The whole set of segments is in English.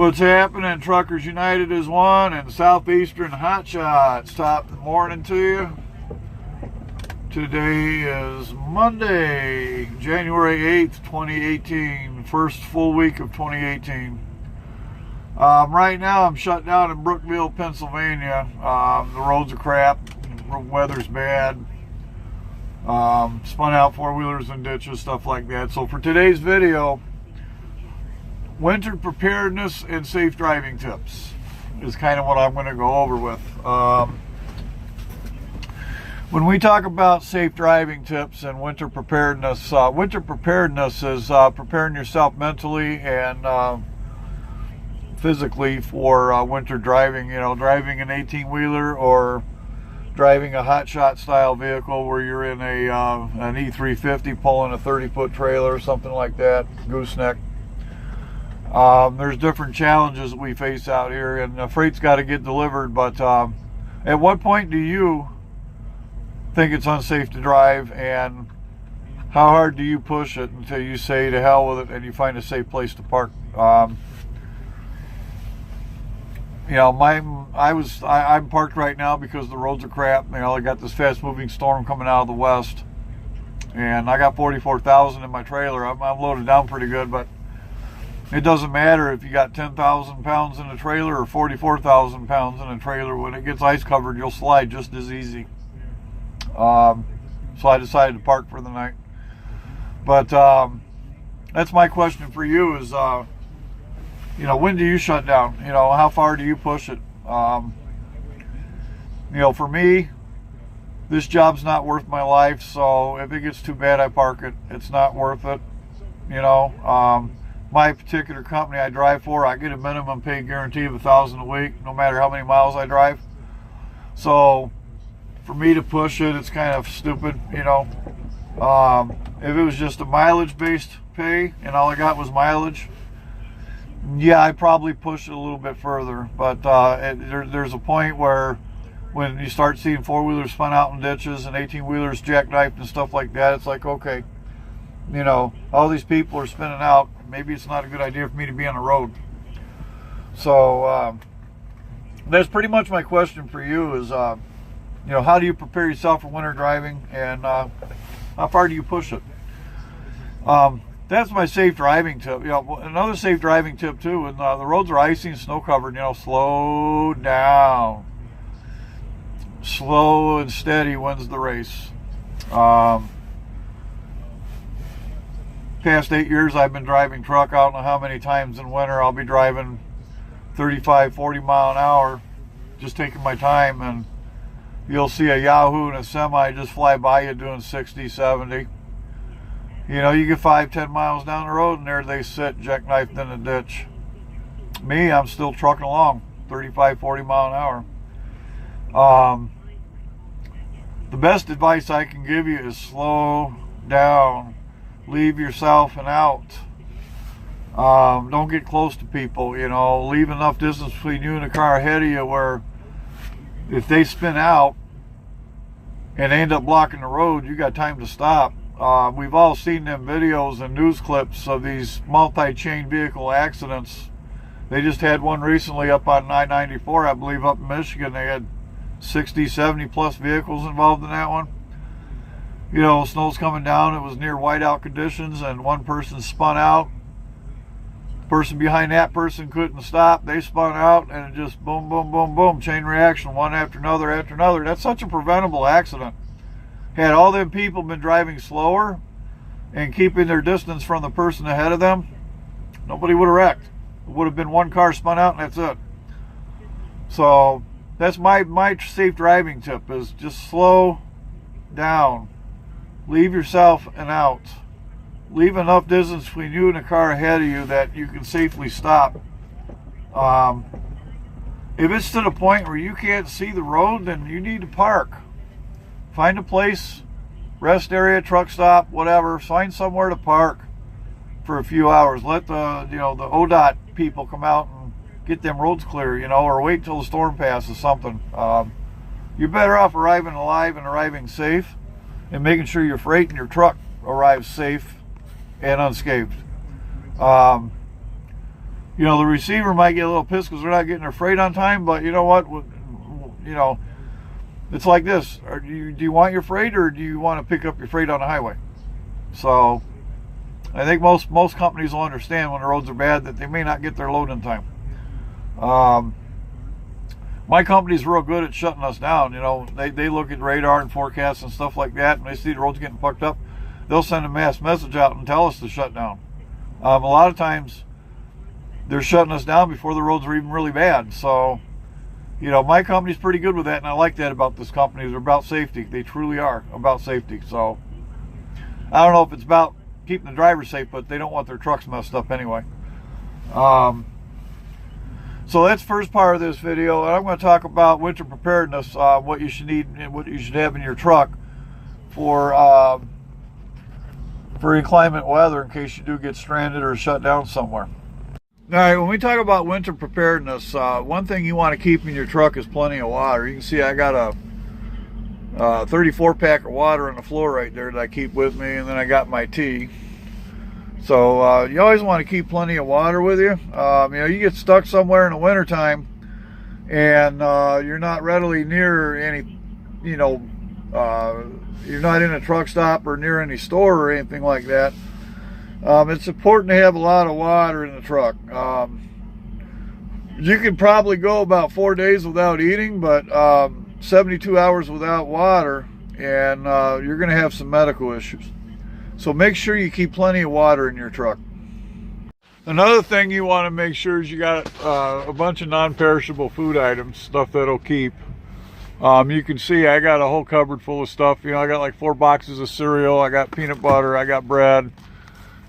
What's happening? Truckers United is one, and Southeastern Hot Shots. Top of the morning to you. Today is Monday, January 8th, 2018. First full week of 2018. Right now I'm shut down in Brookville, Pennsylvania. The roads are crap. Weather's bad. Spun out four-wheelers and ditches, stuff like that. So for today's video, winter preparedness and safe driving tips is kind of what I'm going to go over with. When we talk about safe driving tips and winter preparedness is preparing yourself mentally and physically for winter driving. You know, driving an 18-wheeler or driving a hot shot style vehicle where you're in an E350 pulling a 30-foot trailer or something like that, gooseneck. There's different challenges that we face out here, and the freight's got to get delivered, but at what point do you think it's unsafe to drive, and how hard do you push it until you say to hell with it and you find a safe place to park? You know, I'm parked right now because the roads are crap. You know, I got this fast moving storm coming out of the west, and I got 44,000 in my trailer. I'm loaded down pretty good, but it doesn't matter if you got 10,000 pounds in a trailer or 44,000 pounds in a trailer. When it gets ice covered, you'll slide just as easy. So I decided to park for the night. But that's my question for you is, you know, when do you shut down? You know, how far do you push it? You know, for me, this job's not worth my life. So if it gets too bad, I park it. It's not worth it. You know, my particular company I drive for, I get a minimum pay guarantee of $1,000 a week, no matter how many miles I drive. So for me to push it, it's kind of stupid, you know. If it was just a mileage-based pay and all I got was mileage, yeah, I'd probably push it a little bit further. But there's a point where when you start seeing four-wheelers spun out in ditches and 18-wheelers jackknifed and stuff like that, it's like, okay, you know, all these people are spinning out. Maybe it's not a good idea for me to be on the road. So that's pretty much my question for you is, you know, how do you prepare yourself for winter driving, and how far do you push it? That's my safe driving tip. You know, another safe driving tip too, when the roads are icy and snow covered, you know, slow down. Slow and steady wins the race. Past 8 years I've been driving truck. I don't know how many times in winter I'll be driving 35, 40 mile an hour, just taking my time, and you'll see a Yahoo and a semi just fly by you doing 60, 70. You know, you get 5, 10 miles down the road and there they sit jackknifed in the ditch. Me, I'm still trucking along 35, 40 mile an hour. The best advice I can give you is slow down. Leave yourself an out. Don't get close to people, you know. Leave enough distance between you and the car ahead of you where if they spin out and they end up blocking the road, you got time to stop. We've all seen them videos and news clips of these multi-chain vehicle accidents. They just had one recently up on I-94, I believe, up in Michigan. They had 60, 70 plus vehicles involved in that one. You know, snow's coming down. It was near whiteout conditions, and one person spun out. Person behind that person couldn't stop. They spun out, and it just boom, boom, boom, boom, chain reaction, one after another after another. That's such a preventable accident. Had all them people been driving slower and keeping their distance from the person ahead of them, nobody would have wrecked. It would have been one car spun out, and that's it. So that's my safe driving tip is just slow down. Leave yourself an out. Leave enough distance between you and the car ahead of you that you can safely stop. If it's to the point where you can't see the road, then you need to park. Find a place, rest area, truck stop, whatever. Find somewhere to park for a few hours. Let the, you know, the ODOT people come out and get them roads clear, you know, or wait till the storm passes, something. You're better off arriving alive and arriving safe, and making sure your freight and your truck arrives safe and unscathed. You know, the receiver might get a little pissed because they're not getting their freight on time, but you know what? You know, it's like this. Do you want your freight, or do you want to pick up your freight on the highway? So I think most companies will understand when the roads are bad that they may not get their load in time. My company's real good at shutting us down. You know, they look at radar and forecasts and stuff like that, and they see the roads getting fucked up. They'll send a mass message out and tell us to shut down. A lot of times they're shutting us down before the roads are even really bad. So, you know, my company's pretty good with that, and I like that about this company. They're about safety. They truly are about safety. So I don't know if it's about keeping the driver safe, but they don't want their trucks messed up anyway. So that's the first part of this video, and I'm going to talk about winter preparedness, what you should need and what you should have in your truck for inclement weather in case you do get stranded or shut down somewhere. All right, when we talk about winter preparedness, one thing you want to keep in your truck is plenty of water. You can see I got a 34 pack of water on the floor right there that I keep with me, and then I got my tea. So you always want to keep plenty of water with you. You know, you get stuck somewhere in the wintertime and you're not readily near any, you know, you're not in a truck stop or near any store or anything like that. It's important to have a lot of water in the truck. You could probably go about 4 days without eating, but 72 hours without water and you're going to have some medical issues. So make sure you keep plenty of water in your truck. Another thing you want to make sure is you got a bunch of non-perishable food items, stuff that'll keep. You can see I got a whole cupboard full of stuff. You know, I got like 4 boxes of cereal, I got peanut butter, I got bread.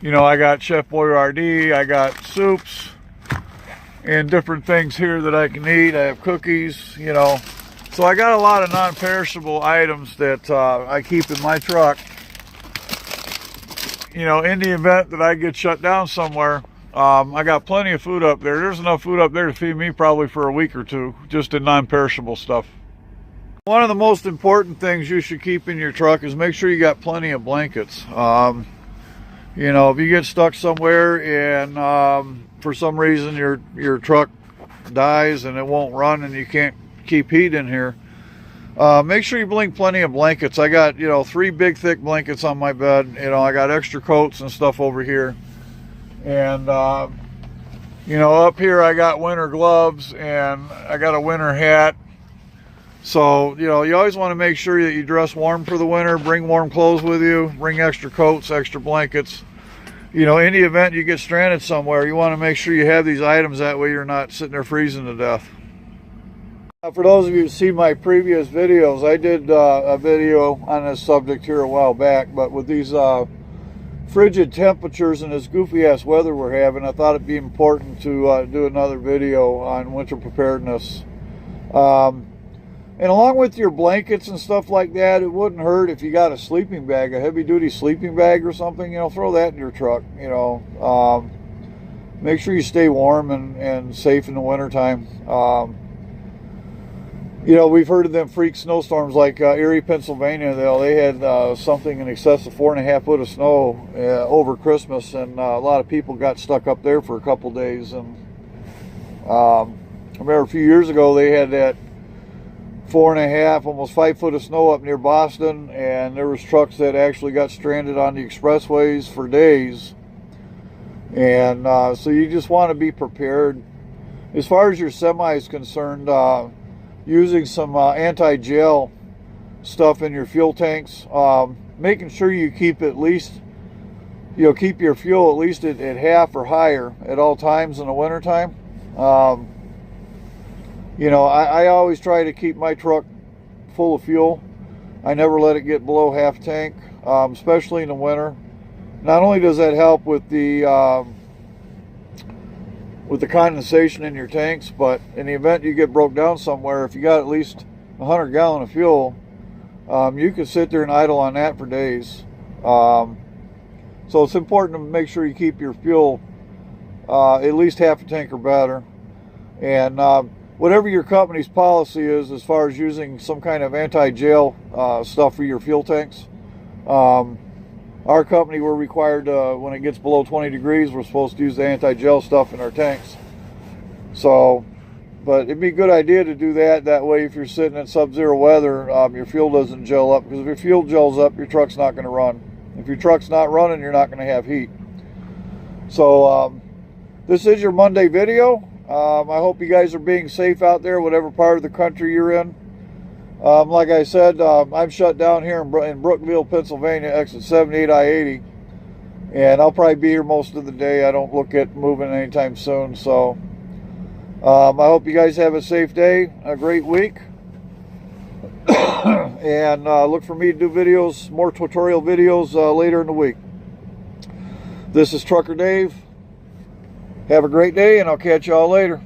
You know, I got Chef Boyardee, I got soups and different things here that I can eat. I have cookies, you know. So I got a lot of non-perishable items that I keep in my truck. You know, in the event that I get shut down somewhere, I got plenty of food up there. There's enough food up there to feed me probably for a week or two, just in non-perishable stuff. One of the most important things you should keep in your truck is make sure you got plenty of blankets. You know, if you get stuck somewhere and for some reason your truck dies and it won't run and you can't keep heat in here, make sure you bring plenty of blankets. I got, you know, 3 big thick blankets on my bed. You know, I got extra coats and stuff over here. And, you know, up here I got winter gloves and I got a winter hat. So, you know, you always want to make sure that you dress warm for the winter. Bring warm clothes with you. Bring extra coats, extra blankets. You know, in the event you get stranded somewhere, you want to make sure you have these items. That way you're not sitting there freezing to death. For those of you who see my previous videos, I did a video on this subject here a while back, but with these frigid temperatures and this goofy ass weather we're having, I thought it'd be important to do another video on winter preparedness. And along with your blankets and stuff like that, it wouldn't hurt if you got a sleeping bag, a heavy duty sleeping bag or something. You know, throw that in your truck. You know, make sure you stay warm and safe in the wintertime. You know, we've heard of them freak snowstorms like Erie, Pennsylvania. They had something in excess of 4.5 foot of snow over Christmas, and a lot of people got stuck up there for a couple days. And I remember a few years ago they had that 4.5, almost 5 foot of snow up near Boston, and there was trucks that actually got stranded on the expressways for days. And so you just want to be prepared. As far as your semi is concerned, using some anti-gel stuff in your fuel tanks, making sure you keep at least, you know, keep your fuel at least at half or higher at all times in the wintertime. You know, I always try to keep my truck full of fuel. I never let it get below half tank, especially in the winter. Not only does that help with the condensation in your tanks, but in the event you get broke down somewhere, if you got at least 100 gallon of fuel, you can sit there and idle on that for days. So it's important to make sure you keep your fuel at least half a tank or better. And whatever your company's policy is as far as using some kind of anti-gel stuff for your fuel tanks, Our company, we're required when it gets below 20 degrees, we're supposed to use the anti-gel stuff in our tanks. So, but it'd be a good idea to do that. That way, if you're sitting in sub-zero weather, your fuel doesn't gel up. Because if your fuel gels up, your truck's not going to run. If your truck's not running, you're not going to have heat. So, this is your Monday video. I hope you guys are being safe out there, whatever part of the country you're in. Like I said, I'm shut down here in Brookville, Pennsylvania, exit 78 I-80. And I'll probably be here most of the day. I don't look at moving anytime soon. So I hope you guys have a safe day, a great week. And look for me to do videos, more tutorial videos later in the week. This is Trucker Dave. Have a great day, and I'll catch y'all later.